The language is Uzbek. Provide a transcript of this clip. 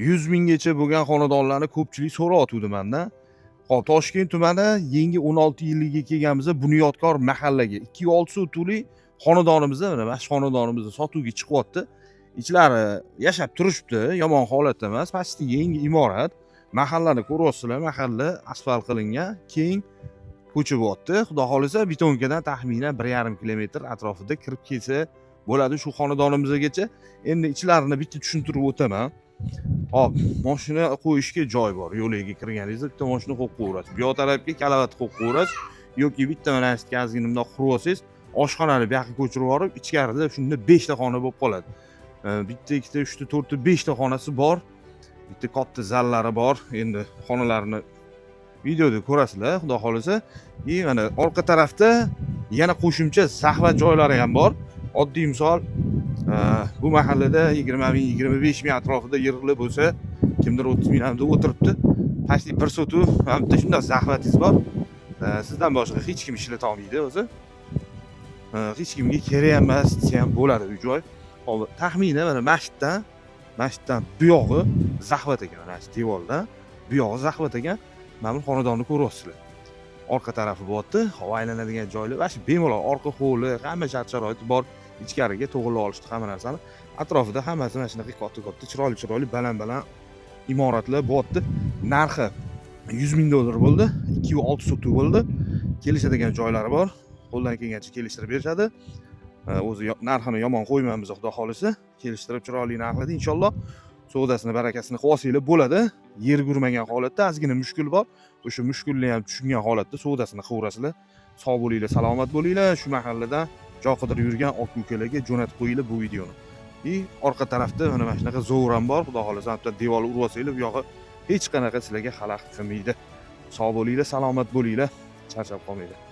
100 minggacha bo'lgan xonadonlarni ko'pchilik so'rayotgandi menda. Hop, Toshkent tumani yangi 16 yilligiga kelganmiz. Bunyodkor mahallaga 2.6 sotuvlik xonadonimiz, mana shu xonadonimizni sotuvga chiqyapti. Ichlari yashab turishibdi, yomon holatda emas. Pastda yangi imorat. Mahallani ko'ryapsizlar, mahalla asfalt qilingan, keng ko'cha bo'lyapti. Xudo xolisa betonkadan taxminan 1,5 kilometr atrofida kirib kelsa bo'ladi shu xonadonimizgacha. Endi ichlarini bitta tushuntirib o'taman. Hop, mashina qo'yishga joy bor. Yo'lga kirganingizda bitta mashina qo'yib qo'yasiz. Bu yoq tarafga kalavat qo'yib qo'yasiz yoki bitta mana shu gazgini bundoq qurib olsangiz, oshxonani bu yoqqa ko'chirib yuborib, ichkarida shunda 5 ta xona bo'lib qoladi. Bitta, ikkita, 3 ta, 4 ta, 5 ta xonasi bor. Bitta katta zallari bor. Endi xonalarni videoda ko'rasizlar, xudo xolisa. Mana orqa tarafda yana qo'shimcha sahvat joylari ham bor. Oddiy misol, bu mahallada 20 ming, 25 ming atrofida yig'ilib bo'lsa, kimdir 30 ming hamda o'tiribdi. Pastli bir sotuv, hamda shunday zahvatingiz bor. Sizdan boshqa hech kim ishlata olmaydi o'zi. Hech kimga kerak emas desa ham bo'ladi uy joy. Hozir taxminan mana masjiddan bu yog'i zahvat ekan, mana shu devordan bu yog'i zahvat ekan. Mana bu xonadonni ko'ryapsizlar. Orqa tarafi bo'lyapti, havo aylanadigan joylar va shu bemalol orqa hovli, hamma shart-sharoiti bor. Ichkariga to'g'rilab olishdi hamma narsani. Atrofida hammasi mana shunaqa katta-katta, chiroyli, baland imoratlar bo'lyapti. Narxi 100 ming dollar bo'ldi, 2.6 sotuv bo'ldi. Kelishadigan joylari bor. Qo'ldan kelgancha kelishtirib berishadi. O'zi narxini yomon qo'ymaymiz, xudo xolisa. Kelishtirib chiroyli narxlarda inshaalloh savdosini, barakasini qilib olsanglar bo'ladi. Yer yurmagan holatda ozgina mushkul bor. O'sha mushkulni ham tushungan holatda savdosini qilaverasizlar. Sog' bo'linglar, salomat bo'linglar. Shu mahalladan joy qidirib yurgan aka ukalarga jo'natib qo'yinglar bu videoni. Orqa tarafda mana shunaqa zo'r ham bor. Xudo xolisa, hatto devorni urib olsanglar, bu yog'i hech qanaqa sizlarga xalaqit qilmaydi. Sog' bo'linglar, salomat bo'linglar. Charchab qolmanglar.